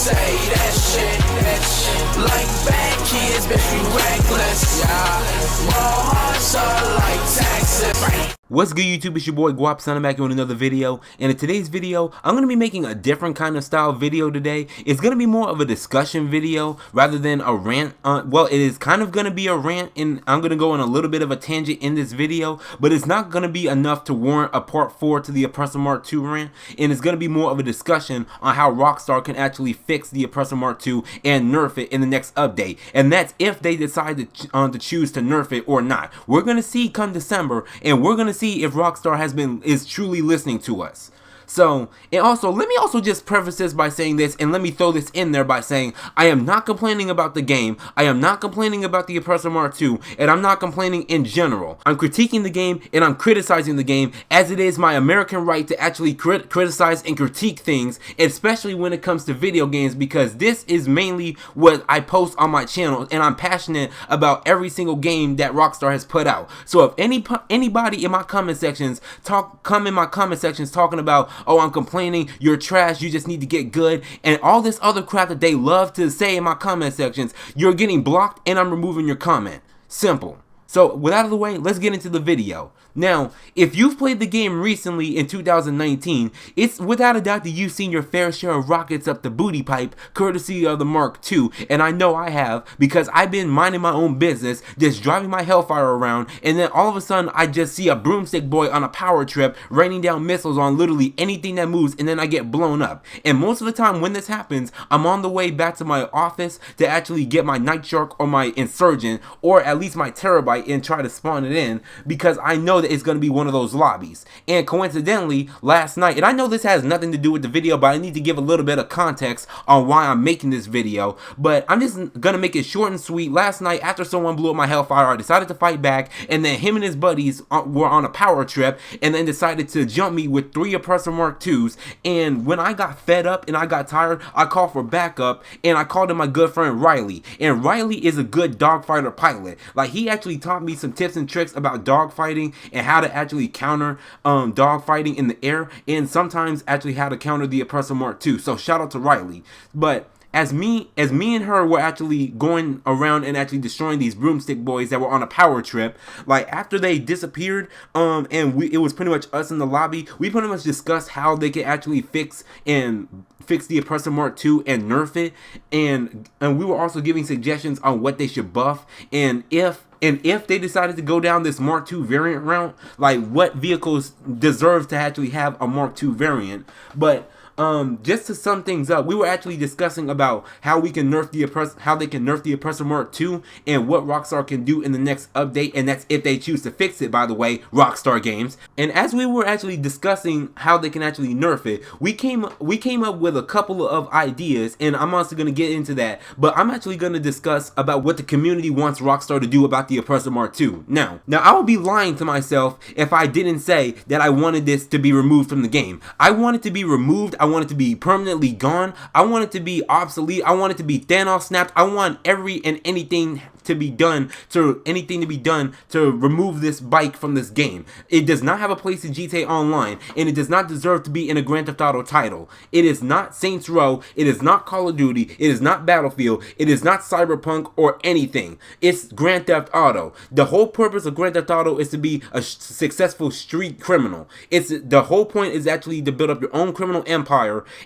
say that shit, like bad kids, bitch, we reckless, yeah. Raw hearts are like taxes. What's good, YouTube? It's your boy GwoppyTrai back with another video, and in today's video I'm going to be making a different kind of style video today. It's going to be more of a discussion video rather than a rant. Well, it is kind of going to be a rant, and I'm going to go on a little bit of a tangent in this video, but it's not going to be enough to warrant a part 4 to the Oppressor MK2 rant, and it's going to be more of a discussion on how Rockstar can actually fix the Oppressor MK2 and nerf it in the next update, and that's if they decide to choose to nerf it or not. We're going to see come December, and we're going to see if Rockstar is truly listening to us. So, and also, let me also just preface this by saying this, and let me throw this in there by saying, I am not complaining about the game, I am not complaining about the Oppressor MK2, and I'm not complaining in general. I'm critiquing the game, and I'm criticizing the game, as it is my American right to actually criticize and critique things, especially when it comes to video games, because this is mainly what I post on my channel, and I'm passionate about every single game that Rockstar has put out. So if anybody in my comment sections come in my comment sections talking about, oh, I'm complaining, you're trash, you just need to get good, and all this other crap that they love to say in my comment sections, you're getting blocked and I'm removing your comment. Simple. So, with that out of the way, let's get into the video. Now, if you've played the game recently in 2019, it's without a doubt that you've seen your fair share of rockets up the booty pipe, courtesy of the MK2, and I know I have, because I've been minding my own business, just driving my Hellfire around, and then all of a sudden, I just see a broomstick boy on a power trip, raining down missiles on literally anything that moves, and then I get blown up. And most of the time when this happens, I'm on the way back to my office to actually get my Night Shark or my Insurgent, or at least my Terabyte, and try to spawn it in, because I know that it's going to be one of those lobbies. And coincidentally, last night, and I know this has nothing to do with the video, but I need to give a little bit of context on why I'm making this video, but I'm just going to make it short and sweet. Last night, after someone blew up my Hellfire, I decided to fight back, and then him and his buddies were on a power trip, and then decided to jump me with 3 Oppressor MK2s, and when I got fed up and I got tired, I called for backup, and I called in my good friend Riley, and Riley is a good dogfighter pilot. Like, he actually taught me some tips and tricks about dogfighting and how to actually counter dogfighting in the air, and sometimes actually how to counter the Oppressor MK2. So shout out to Riley. But as me and her were actually going around and actually destroying these broomstick boys that were on a power trip, like after they disappeared, and it was pretty much us in the lobby, we pretty much discussed how they could actually fix the Oppressor MK2 and nerf it, and we were also giving suggestions on what they should buff, and if they decided to go down this MK2 variant route, like what vehicles deserve to actually have a MK2 variant. But just to sum things up, we were actually discussing about how they can nerf the Oppressor MK2 and what Rockstar can do in the next update, and that's if they choose to fix it, by the way, Rockstar Games. And as we were actually discussing how they can actually nerf it, we came up with a couple of ideas, and I'm also going to get into that, but I'm actually going to discuss about what the community wants Rockstar to do about the Oppressor MK2. Now I would be lying to myself if I didn't say that I wanted this to be removed from the game. I want it to be removed. I want it to be permanently gone. I want it to be obsolete. I want it to be Thanos snapped. I want anything to be done to remove this bike from this game. It does not have a place in GTA Online, and it does not deserve to be in a Grand Theft Auto title. It is not Saints Row, it is not Call of Duty, it is not Battlefield, it is not Cyberpunk or anything. It's Grand Theft Auto. The whole purpose of Grand Theft Auto is to be a successful street criminal. The whole point is actually to build up your own criminal empire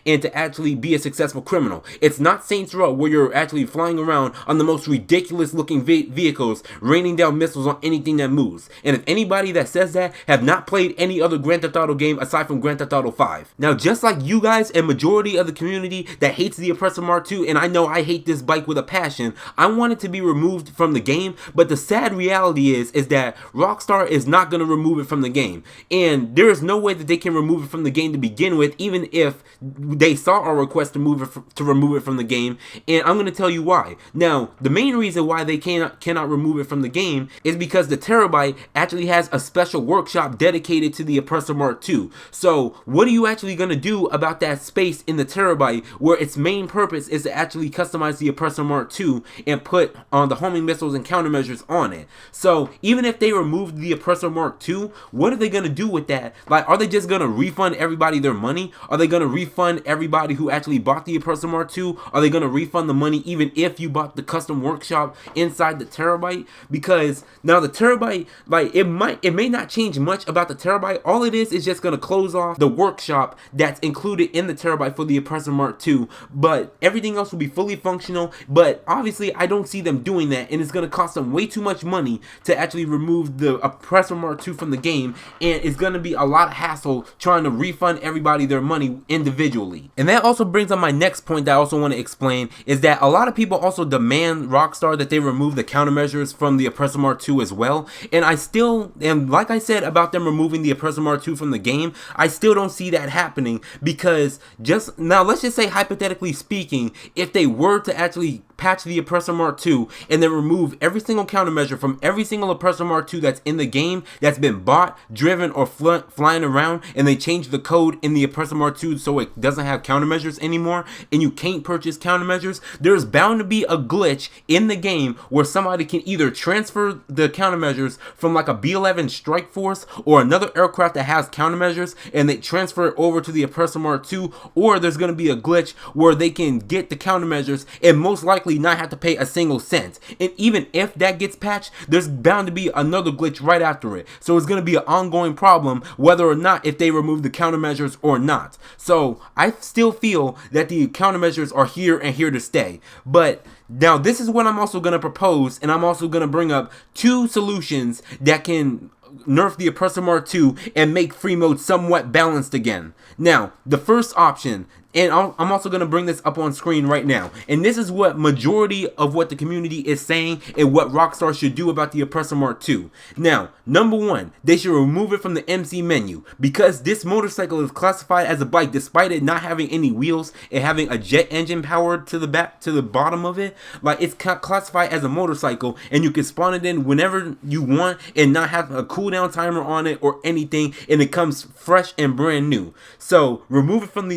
and to actually be a successful criminal. It's not Saints Row, where you're actually flying around on the most ridiculous looking vehicles, raining down missiles on anything that moves. And if anybody that says that have not played any other Grand Theft Auto game aside from Grand Theft Auto 5. Now, just like you guys and majority of the community that hates the Oppressor MK2, and I know I hate this bike with a passion, I want it to be removed from the game, but the sad reality is that Rockstar is not going to remove it from the game. And there is no way that they can remove it from the game to begin with, even if they saw our request to remove it from the game, and I'm going to tell you why. Now, the main reason why they cannot remove it from the game is because the Terabyte actually has a special workshop dedicated to the Oppressor MK2. So what are you actually going to do about that space in the Terabyte where its main purpose is to actually customize the Oppressor MK2 and put on the homing missiles and countermeasures on it? So even if they remove the Oppressor MK2, what are they going to do with that? Like, are they just going to refund everybody their money? Are they going to refund everybody who actually bought the Oppressor MK2? Are they going to refund the money even if you bought the custom workshop inside the terabyte? Because now the terabyte, like, it may not change much about the terabyte. All it is just going to close off the workshop that's included in the terabyte for the Oppressor MK2, but everything else will be fully functional. But obviously I don't see them doing that, and it's going to cost them way too much money to actually remove the Oppressor MK2 from the game, and it's going to be a lot of hassle trying to refund everybody their money individually. And that also brings up my next point that I also want to explain, is that a lot of people also demand Rockstar that they remove the countermeasures from the Oppressor MK2 as well, and like I said about them removing the Oppressor MK2 from the game, I still don't see that happening. Because just now, let's just say hypothetically speaking, if they were to actually patch the Oppressor MK2 and then remove every single countermeasure from every single Oppressor MK2 that's in the game, that's been bought, driven, or flying around, and they change the code in the Oppressor MK2 so it doesn't have countermeasures anymore, and you can't purchase countermeasures, there's bound to be a glitch in the game where somebody can either transfer the countermeasures from like a B-11 strike force or another aircraft that has countermeasures, and they transfer it over to the Oppressor MK2, or there's going to be a glitch where they can get the countermeasures and most likely not have to pay a single cent. And even if that gets patched, there's bound to be another glitch right after it. So it's going to be an ongoing problem whether or not if they remove the countermeasures or not. So I still feel that the countermeasures are here and here to stay. But now this is what I'm also going to propose, and I'm also going to bring up two solutions that can nerf the Oppressor MK2 and make free mode somewhat balanced again. Now, the first option, and I'm also going to bring this up on screen right now, and this is what majority of what the community is saying and what Rockstar should do about the Oppressor MK2. Now, number one, they should remove it from the MC menu, because this motorcycle is classified as a bike despite it not having any wheels and having a jet engine powered to the bottom of it. Like, it's classified as a motorcycle, and you can spawn it in whenever you want and not have a cooldown timer on it or anything, and it comes fresh and brand new. So remove it from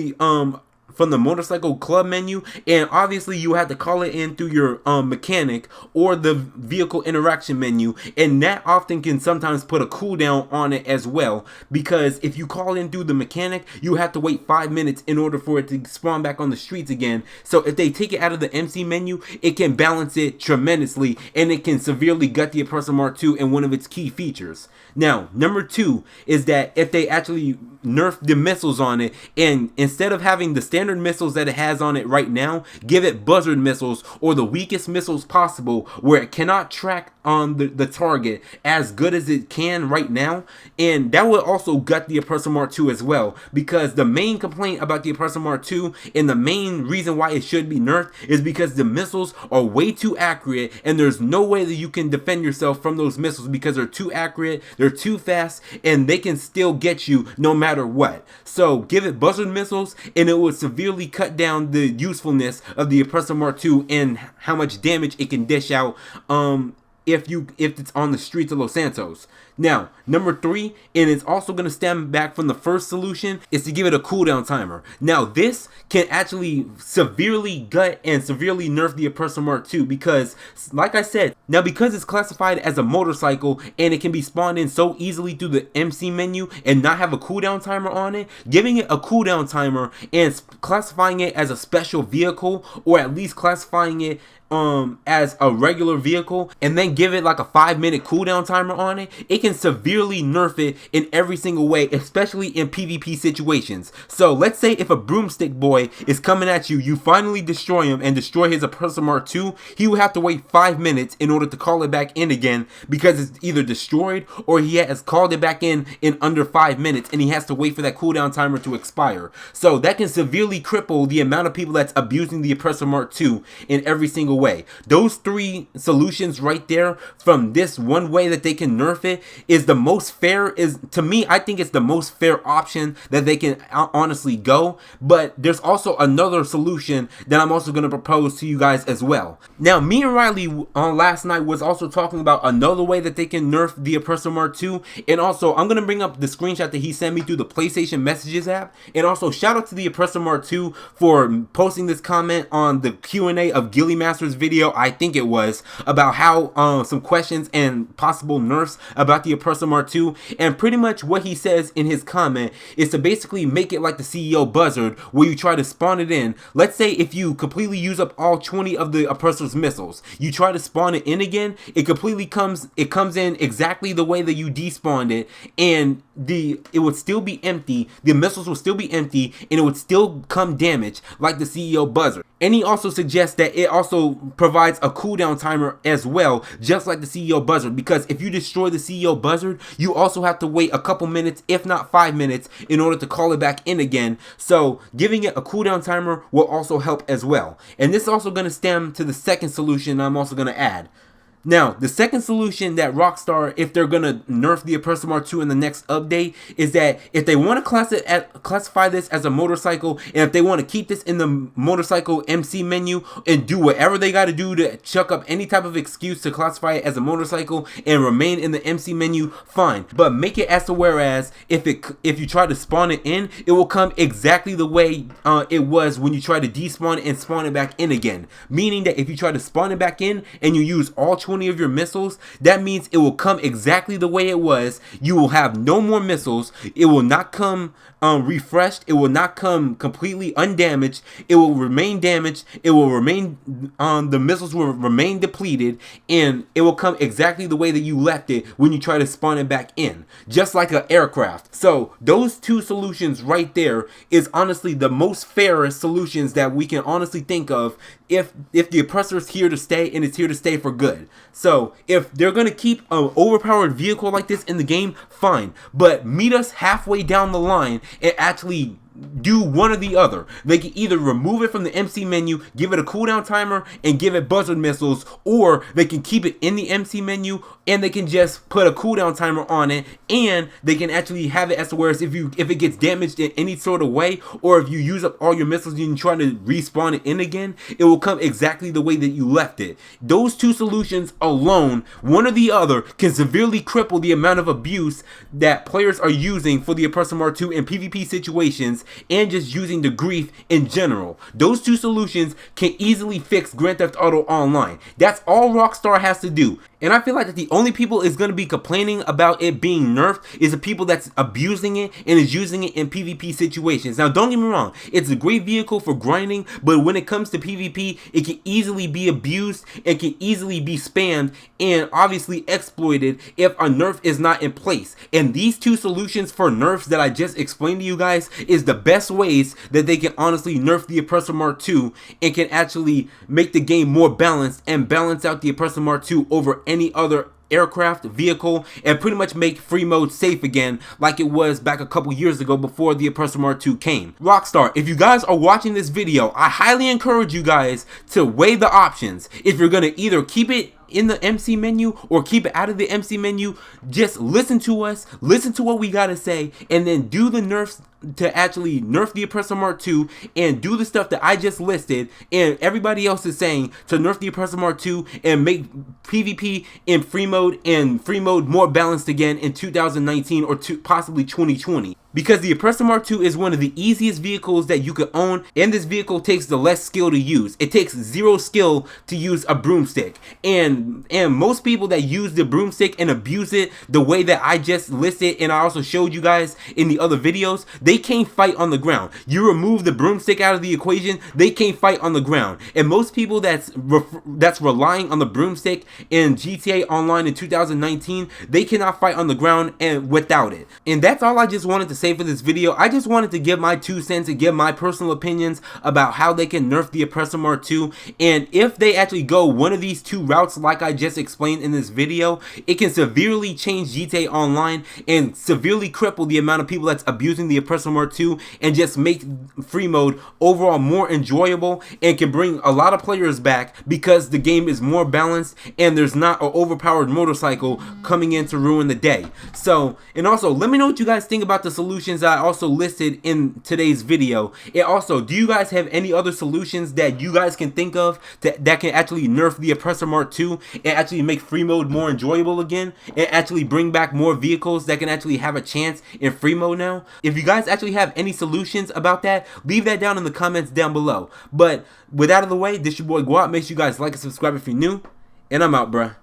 the motorcycle club menu, and obviously you have to call it in through your mechanic or the vehicle interaction menu, and that often can sometimes put a cooldown on it as well, because if you call in through the mechanic, you have to wait 5 minutes in order for it to spawn back on the streets again. So if they take it out of the MC menu, it can balance it tremendously, and it can severely gut the Oppressor MK2 and one of its key features. Now, number two is that if they actually nerf the missiles on it, and instead of having the standard missiles that it has on it right now, give it buzzard missiles, or the weakest missiles possible, where it cannot track on the target as good as it can right now. And that will also gut the Oppressor MK2 as well, because the main complaint about the Oppressor MK2 and the main reason why it should be nerfed is because the missiles are way too accurate, and there's no way that you can defend yourself from those missiles because they're too accurate, they're too fast, and they can still get you no matter what. So give it buzzard missiles, and it will severely cut down the usefulness of the Oppressor MK2 and how much damage it can dish out if it's on the streets of Los Santos. Now, number three, and it's also going to stem back from the first solution, is to give it a cooldown timer. Now, this can actually severely gut and severely nerf the Oppressor MK2, because, like I said, now because it's classified as a motorcycle and it can be spawned in so easily through the MC menu and not have a cooldown timer on it, giving it a cooldown timer and classifying it as a special vehicle, or at least classifying it as a regular vehicle, and then give it like a 5-minute cooldown timer on it, it can severely nerf it in every single way, especially in PvP situations. So let's say if a broomstick boy is coming at you, you finally destroy him and destroy his Oppressor MK2, he will have to wait 5 minutes in order to call it back in again, because it's either destroyed or he has called it back in under 5 minutes, and he has to wait for that cooldown timer to expire. So that can severely cripple the amount of people that's abusing the Oppressor MK2 in every single way. Those three solutions right there, from this one way that they can nerf it, is the most fair. To me, I think it's the most fair option that they can honestly go. But there's also another solution that I'm also going to propose to you guys as well. Now, me and Riley on last night was also talking about another way that they can nerf the Oppressor MK2, and also I'm going to bring up the screenshot that he sent me through the PlayStation Messages app. And also shout out to the Oppressor MK2 for posting this comment on the Q&A of Gilly Master's video, I think it was, about how some questions and possible nerfs about about the Oppressor MK2, and pretty much what he says in his comment is to basically make it like the CEO Buzzard, where you try to spawn it in. Let's say if you completely use up all 20 of the Oppressor's missiles, you try to spawn it in again, it comes in exactly the way that you despawned it, and it would still be empty, the missiles will still be empty, and it would still come damaged like the CEO Buzzard. And he also suggests that it also provides a cooldown timer as well, just like the CEO Buzzard, because if you destroy the CEO Buzzard, you also have to wait a couple minutes, if not 5 minutes, in order to call it back in again. So giving it a cooldown timer will also help as well. And this is also going to stem to the second solution I'm also going to add. Now, the second solution that Rockstar, if they're going to nerf the Oppressor MK2 in the next update, is that if they want to classify this as a motorcycle, and if they want to keep this in the motorcycle MC menu and do whatever they got to do to chuck up any type of excuse to classify it as a motorcycle and remain in the MC menu, fine. But make it as to whereas if you try to spawn it in, it will come exactly the way it was when you try to despawn it and spawn it back in again. Meaning that if you try to spawn it back in and you use all 20 of your missiles, that means it will come exactly the way it was. You will have no more missiles. It will not come refreshed. It will not come completely undamaged. It will remain damaged. It will remain the missiles will remain depleted, and it will come exactly the way that you left it when you try to spawn it back in, just like an aircraft. So those two solutions right there is honestly the most fairest solutions that we can honestly think of if the Oppressor is here to stay, and it's here to stay for good. So if they're going to keep an overpowered vehicle like this in the game, fine, but meet us halfway down the line and actually do one or the other. They can either remove it from the MC menu, give it a cooldown timer, and give it buzzard missiles, or they can keep it in the MC menu and they can just put a cooldown timer on it, and they can actually have it as to whereas if it gets damaged in any sort of way, or if you use up all your missiles and you try to respawn it in again, it will come exactly the way that you left it. Those two solutions alone, one or the other, can severely cripple the amount of abuse that players are using for the Oppressor MK2 in PvP situations, and just using the grief in general. Those two solutions can easily fix Grand Theft Auto Online. That's all Rockstar has to do. And I feel like that the only people is going to be complaining about it being nerfed is the people that's abusing it and is using it in PvP situations. Now, don't get me wrong, it's a great vehicle for grinding, but when it comes to PvP, it can easily be abused and can easily be spammed and obviously exploited if a nerf is not in place. And these two solutions for nerfs that I just explained to you guys is the best ways that they can honestly nerf the Oppressor MK2 and can actually make the game more balanced and balance out the Oppressor MK2 over any other aircraft, vehicle, and pretty much make free mode safe again like it was back a couple years ago before the Oppressor MK2 came. Rockstar, if you guys are watching this video, I highly encourage you guys to weigh the options. If you're going to either keep it in the MC menu or keep it out of the MC menu, just listen to us, listen to what we gotta say, and then do the nerfs to actually nerf the Oppressor MK2 and do the stuff that I just listed and everybody else is saying to nerf the Oppressor MK2 and make PvP in free mode and free mode more balanced again in 2019 or possibly 2020. Because the Oppressor MK2 is one of the easiest vehicles that you could own, and this vehicle takes the less skill to use. It takes 0 skill to use a broomstick, and most people that use the broomstick and abuse it the way that I just listed and I also showed you guys in the other videos, they can't fight on the ground. You remove the broomstick out of the equation, they can't fight on the ground. And most people that's relying on the broomstick in GTA Online in 2019, they cannot fight on the ground and without it. And that's all I just wanted to say for this video. I just wanted to give my 2 cents and give my personal opinions about how they can nerf the Oppressor MK2, and if they actually go one of these 2 routes like I just explained in this video, it can severely change GTA Online and severely cripple the amount of people that's abusing the Oppressor MK2 and just make free mode overall more enjoyable and can bring a lot of players back because the game is more balanced and there's not an overpowered motorcycle coming in to ruin the day. So, and also let me know what you guys think about the solutions that I also listed in today's video. And also, do you guys have any other solutions that you guys can think of that can actually nerf the Oppressor MK2 and actually make free mode more enjoyable again and actually bring back more vehicles that can actually have a chance in free mode now? If you guys actually have any solutions about that, leave that down in the comments down below. But with that out of the way, this your boy Gwop. Make sure you guys like and subscribe if you're new, and I'm out, bruh.